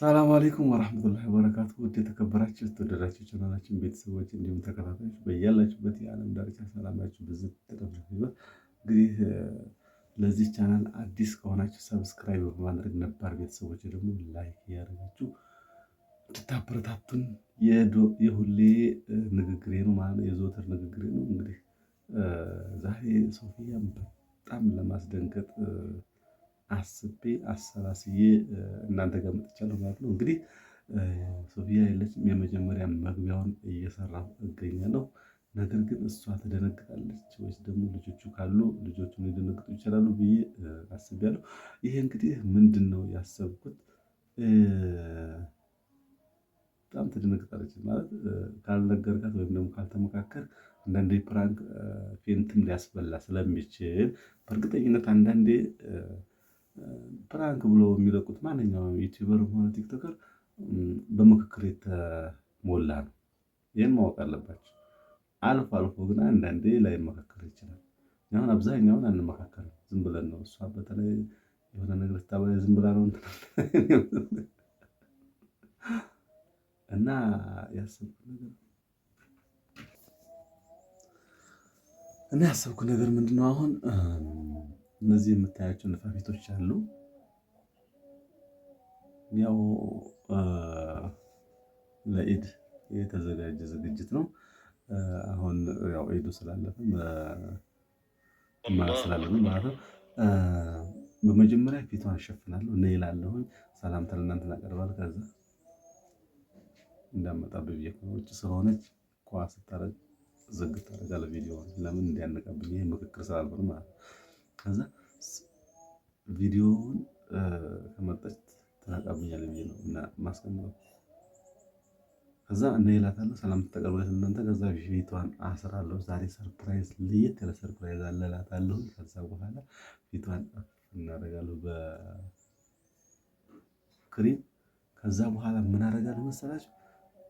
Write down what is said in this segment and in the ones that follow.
ሰላም አለይኩም ወራህመቱላሂ ወበረካቱ። ውድ የተከበራችሁ የተወደዳችሁ ቻናላችን ቤተሰቦች እንዲሁም ተከታታዮች በያላችሁበት የዓለም ዳርቻ ሰላማችሁ ብዝት ተደረገ። እንግዲህ ለዚህ ቻናል አዲስ ከሆናችሁ ሰብስክራይብ በማድረግ ነባር ቤተሰቦች ደግሞ ላይክ ያደርጋችሁ እንድታበረታቱን የሁሌ ንግግሬ ነው ማለት ነው፣ የዘወትር ንግግሬ ነው። እንግዲህ ዛሬ ሶፊያን በጣም ለማስደንገጥ አስቤ አሰላስዬ እናንተ ጋር መጥቻለሁ ማለት ነው። እንግዲህ ሶፊያ የለችም፣ የመጀመሪያ መግቢያውን እየሰራሁ እገኛለሁ። ነገር ግን እሷ ትደነግጣለች ወይስ ደግሞ ልጆቹ ካሉ ልጆቹን ሊደነግጡ ይችላሉ ብዬ አስቤያለሁ። ይሄ እንግዲህ ምንድን ነው ያሰብኩት፣ በጣም ትደነግጣለች ማለት ካልነገርካት ወይም ደግሞ ካልተመካከር አንዳንዴ ፕራንክ ፌንትም ሊያስበላ ስለሚችል በእርግጠኝነት አንዳንዴ ፕራንክ ብሎ የሚለቁት ማንኛውም ዩቲዩበር ሆነ ቲክቶከር በምክክር የተሞላ ነው። ይህን ማወቅ አለባቸው። አልፎ አልፎ ግን አንዳንዴ ላይ መካከር ይችላል። አሁን አብዛኛውን አንመካከርም፣ ዝም ብለን ነው። እሷ በተለይ የሆነ ነገር ስታበላ ዝም ብላ ነው እና ያሰብኩት ነገር ምንድነው አሁን እነዚህ የምታያቸው ንፋፊቶች አሉ። ያው ለኢድ የተዘጋጀ ዝግጅት ነው። አሁን ያው ኢዱ ስላለፈ ማለት ነው። በመጀመሪያ ፊቷን እሸፍናለሁ እና ይላለሁ ሰላምታ ለእናንተ እናቀርባለን። ከዛ እንዳመጣብኝ ብዬ ውጭ ስለሆነች ኳስ ስታረግ ዝግት አደርጋለሁ ቪዲዮ ለምን እንዲያነቃብኝ ይሄ ምክክር ስላልሆነ ማለት ነው። ከዛ ቪዲዮውን ከመጣች ተናቃብኛል ብዬ ነው እና ማስቀምጠው። ከዛ እኔ እላታለሁ ሰላም ተቀበለች እናንተ። ከዛ ፊቷን አስራለሁ። ዛሬ ሰርፕራይዝ ለየት ያለ ሰርፕራይዝ አለ እላታለሁ። ከዛ በኋላ ፊቷን እናደርጋለሁ በክሪም። ከዛ በኋላ ምን አደርጋለሁ መሰላችሁ?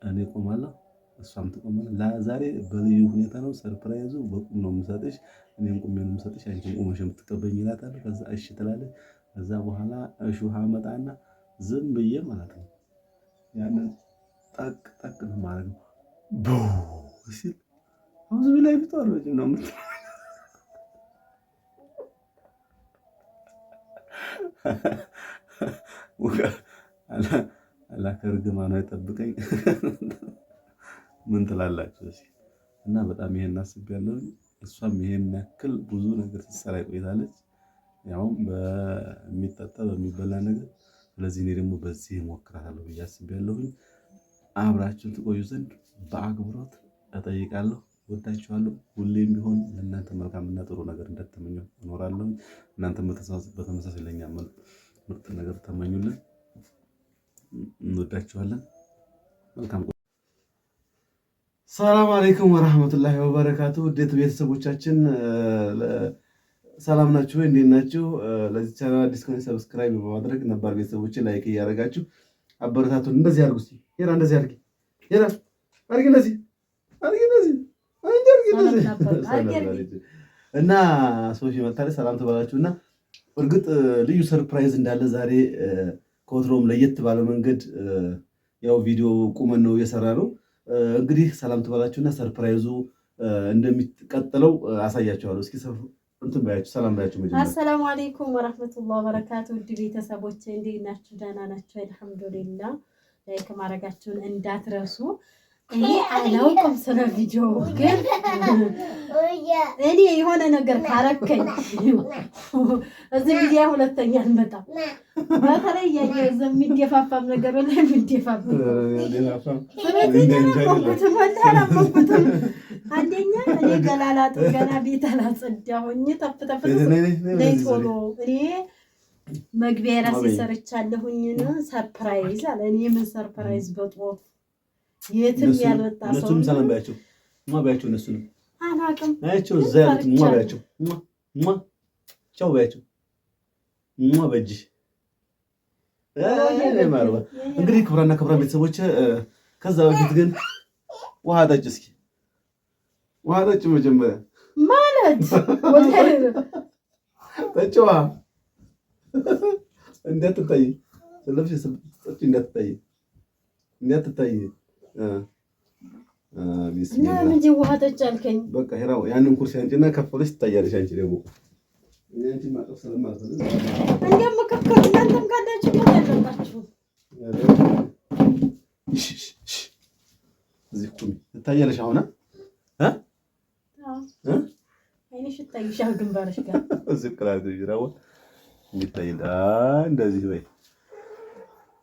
እኔ ቆማለሁ፣ እሷም ትቆማለች። ዛሬ በልዩ ሁኔታ ነው ሰርፕራይዙ፣ በቁም ነው የምሰጥሽ፣ እኔም ቁሜ ነው የምሰጥሽ፣ አንቺም ቁመሽ የምትቀበኝ እላታለሁ። ከዛ እሺ ትላለች። ከዛ በኋላ እሾህ አመጣና ዝም ብዬ ማለት ነው ያንን ጠቅ ጠቅ ነው ማለት ነው ሲል አሁን ዝም ላይ ቢቷል ነው አላከርግማን አይጠብቀኝ። ምን ትላላችሁ? እና በጣም ይሄን አስቤያለሁ። እሷም ይሄን ያክል ብዙ ነገር ስትሰራ ቆይታለች፣ ያው በሚጠጣ በሚበላ ነገር። ስለዚህ እኔ ደግሞ በዚህ እሞክራለሁ ብዬ አስቤያለሁ። አብራችሁን ትቆዩ ዘንድ በአክብሮት እጠይቃለሁ። ወዳችኋለሁ። ሁሌም ቢሆን ለእናንተ መልካምና ጥሩ ነገር እንደተመኘሁ እኖራለሁ። እናንተ በተመሳሳይ ለኛ ምርጥ ነገር ተመኙልን። እንወዳችኋለን። መልካም ሰላም አለይኩም ወራህመቱላሂ ወበረካቱ። ውድ ቤተሰቦቻችን ሰላም ናችሁ ወይ? እንዴት ናችሁ? ለዚህ ቻናል አዲስ ከሆነ ሰብስክራይብ በማድረግ ነባር ቤተሰቦችን ላይክ እያደረጋችሁ አበረታቱን። እንደዚህ አድርጉ እስቲ። ሄራ እንደዚህ አድርጊ። ሄራ አድርጊ። እንደዚህ አድርጊ። እንደዚህ እና ሰዎች መታለች ሰላም ተባላችሁና እርግጥ ልዩ ሰርፕራይዝ እንዳለ ዛሬ ከወትሮም ለየት ባለ መንገድ ያው ቪዲዮ ቁመን ነው የሰራ ነው። እንግዲህ ሰላም ተባላችሁና ሰርፕራይዙ እንደሚቀጥለው አሳያችኋለሁ። እስኪ እንትን ባያችሁ ሰላም ባያችሁ መጀመሪያ። አሰላሙ አለይኩም ወራህመቱላሂ ወበረካቱ። ውድ ቤተሰቦቼ እንዴት ናችሁ? ደህና ናችሁ? አልሐምዱሊላህ። ላይክ ማድረጋችሁን እንዳትረሱ። እኔ አላውቅም ስለ ቪዲዮ፣ ግን እኔ የሆነ ነገር ካረከኝ እዚህ ቪዲዮ ሁለተኛ አልመጣም። በተለይ የሚደፋፋም ነገር ወላ የሚደፋፋም አንደኛ እኔ ገላላጡ ገና ቤት አላጸዳሁኝ። ተፍተፍ ነይ ቶሎ እኔ መግቢያ ራሴ ሰርቻለሁኝ። ሰርፕራይዝ አለ። እኔ ምን ሰርፕራይዝ በጦት የትም ያልወጣ ሰው እነሱንም ሰላም ባያቸው ባያቸው እነሱንም አላውቅም ባያቸው እዛ ያሉት ባያቸው ቻው ባያቸው በእጅ እንግዲህ ክብራና ክብራን ቤተሰቦች፣ ከዛ በፊት ግን ውሃ ጠጭ እስኪ። ውሃ ጠጭ መጀመሪያ ማለት ጠጭ ውሃ እንዳትታይ ስለዚህ ወርጭ እንዳትታይ እና ምን ውሃ ተጫልከኝ። በቃ ሄራው ያንን ኩርሲ አንቺና ከፈለሽ ትታያለሽ። አንቺ ደግሞ አንቺ ማቀፍ ስለማለት ነው። እንደም ከከለ እናንተም ካላችሁ ምን ያለባችሁ እዚህ ቁሚ ትታያለሽ። አሁን አይንሽ ይታይሻል ግንባርሽ ጋር እዚህ ቅላል ይራው እንዲታይል እንደዚህ ወይ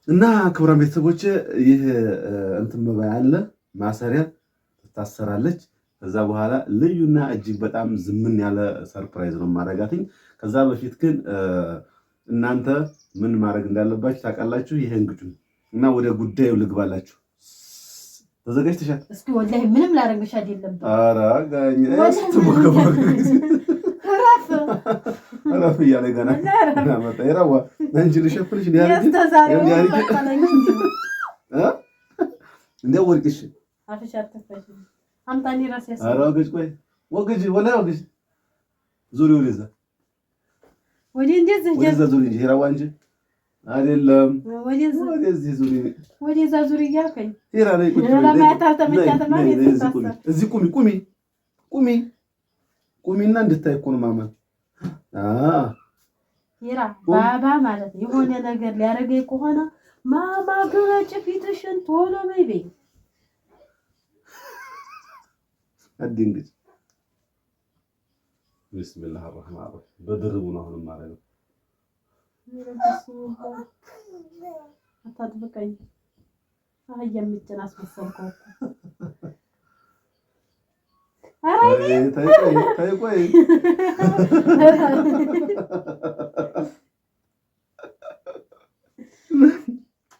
እና ክቡራን ቤተሰቦች ይህ እንትን መባያ አለ ማሰሪያ ታሰራለች። ከዛ በኋላ ልዩና እጅግ በጣም ዝምን ያለ ሰርፕራይዝ ነው ማረጋትኝ። ከዛ በፊት ግን እናንተ ምን ማድረግ እንዳለባችሁ ታውቃላችሁ። ይሄን ግጩ እና ወደ ጉዳዩ ልግባላችሁ። ተዘጋጅተሻል? እስኪ ወላሂ ምንም ላረግሽ አይደለም። ኧረ ጋኝ ረፍ እያለ ገና መጣ። ይራዋ አንቺ ልሸፍንሽ እንዲያው ወርቅሽ አፍሻተፈሽ አምጣኒ ራስ ያሰ ኧረ ወግጅ ቆይ ወግጅ ወላሂ ወግጅ ዙሪ ወደዛ ወደዛ ዙሪ እንጂ ይራዋ እንጂ አይደለም ወደዚህ ዙሪ ወደዛ ዙሪ እያልከኝ ይራ ላይ ቁጭ እዚህ ቁሚና እንድታይ እኮ ነው ማማ ይራ ባባ ማለት የሆነ ነገር ሊያረገኝ ከሆነ ማማ ገረጭ ፊትሽን ቶሎ በይ አድንግጭ ቢስሚላህ الرحمن الرحيم በድርቡ ነው አሁን ማለት ነው። አታጥብቀኝ አህያም ምጭን አስመሰልከው ታይ ቆይ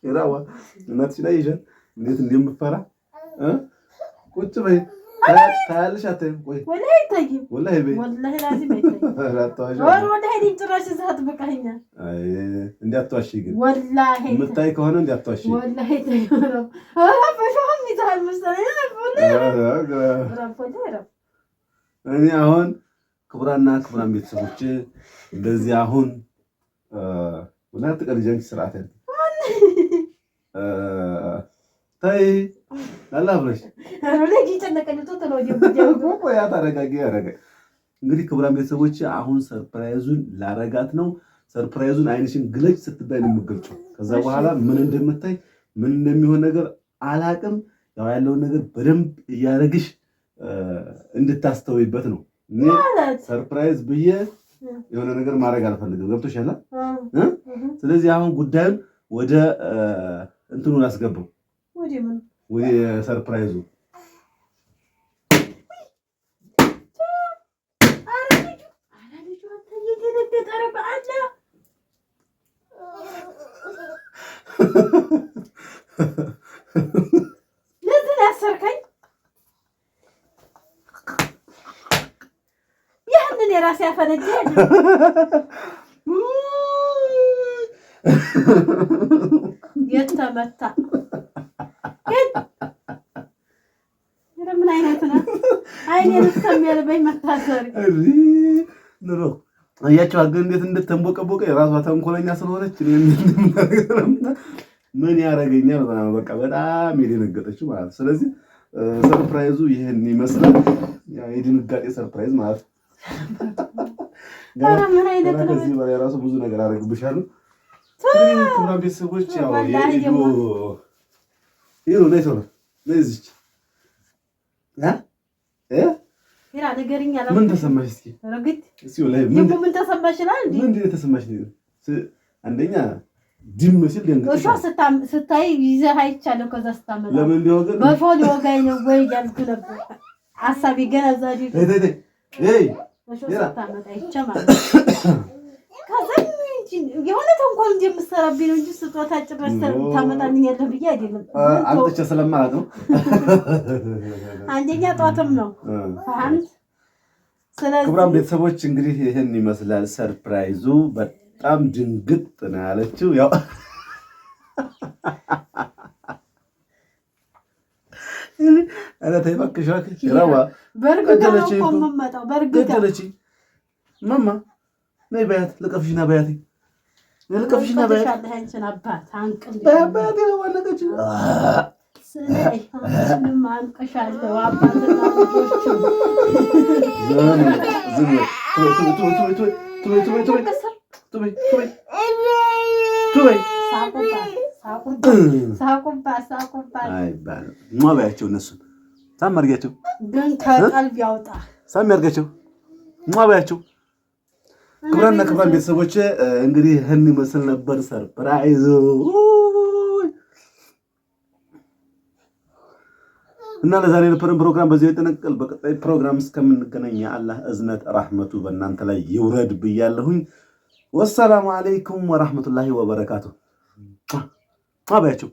ይራዋ እናትሽ ላይ ይዘን እንዴት እንደምፈራ ቁጭ በይ ታያለሽ። አትይም ቆይ ወላሂ አይታይም ወላሂ ላዚም አይታይም ወላሂ ዲንጭራሽ ዘሃት በቃኛ አይ እንዲያቷሽ ግን ወላሂ የምታይ ከሆነ እንዲያቷሽ ወላሂ አይታይም ፈሽሆም ይዛል መሰለኝ እኔ አሁን ክቡራን ቤተሰቦች እንደዚህ አሁን ወላሂ ተቀርጀንክ ስርዓት አይደል ታይ አላብረሽ አረጋጊ ተነቀልቶ ተለወዲው ቆያ ታረጋጊ ያረጋ እንግዲህ ክቡራን ቤተሰቦች አሁን ሰርፕራይዙን ላረጋት ነው። ሰርፕራይዙን አይንሽን ግለጭ ስትባይ ነው የምትገልጪው። ከዛ በኋላ ምን እንደምታይ ምን እንደሚሆን ነገር አላቅም። ያው ያለውን ነገር በደንብ እያረግሽ እንድታስተውይበት ነው። እኔ ሰርፕራይዝ ብዬ የሆነ ነገር ማድረግ አልፈልግም። ገብቶሻል? ስለዚህ አሁን ጉዳዩን ወደ እንትኑን አስገባው ወይ ሰርፕራይዙ ለምን ያሰርከኝ? ያንን የራሴ ያፈነጀ የተመታ ምን አይነት ነው? አይኔን እስከሚያልበኝ መታሰር ኑሮ አያቸው አገር እንዴት እንደተንቦቀቦቀ የራሷ ተንኮለኛ ስለሆነች ምን ያረጋኛል በቃ በጣም የደነገጠች ማለት። ስለዚህ ሰርፕራይዙ ይሄን ይመስላል። ያ የድንጋጤ ሰርፕራይዝ ማለት ምን አይነት ነው? ከዚህ በላይ ራሱ ብዙ ነገር አደርግብሻለሁ። ክቡራን ቤተሰቦች ያው ይሄ ነው ለይቶ ነው ለዚህ ይራ ነገርኛ አላ ምን ተሰማሽ? እስኪ ረግጥ እስኪ ወላሂ ምን ተሰማሽ? ምን ተሰማሽ? አንደኛ ድም ሲል ደንግጦሽ ስታይ ይዘህ አይቻለሁ። ከዛ ስታመጣ ለምን ሊወገ በፎል ወጋይ ነው ወይ ያልኩ ነበር ሐሳቢ ገናዛዲ ስታመጣ ይቻማል። ከዛ የሆነ ተንኮል እንደምትሰራብኝ ነው እንጂ ስጦታ ጭራሽ ታመጣልኛለህ ብዬ አይደለም። አንተች ስለማለት ነው። አንደኛ ጧትም ነው አንተ። ስለዚህ ክቡራን ቤተሰቦች እንግዲህ ይሄን ይመስላል ሰርፕራይዙ። በጣም ድንግጥ ነው ያለችው። ያው አረ ተይ እባክሽ ይራዋ በርግጋ ነው ቆመጣው በርግጋ ማማ ነይ በያት ልቀፍሽና በያት ልቀፍሽና በያለህ አንቺን አባት አንቅል በአባቴ ነው ዋለቀች ስለይንም አንቀሻለሁ አባትና ልጆቹ ሳቁባት አይባልም። ሟባያቸው እነሱን ሳም አድርጊያቸው ግን ከቀልብ ያውጣ ሳም ያድርጋቸው ሟባያቸው። ክብራንና ክብራን ቤተሰቦች እንግዲህ ይህን ይመስል ነበር ሰርፕራይዝ እና ለዛሬ የነበረን ፕሮግራም በዚህ ይጠናቀቃል። በቀጣይ ፕሮግራም እስከምንገናኝ የአላህ እዝነት ረህመቱ በእናንተ ላይ ይውረድ ብያለሁኝ። ወሰላሙ አለይኩም ወራህመቱላሂ ወበረካቱ። አባያችሁ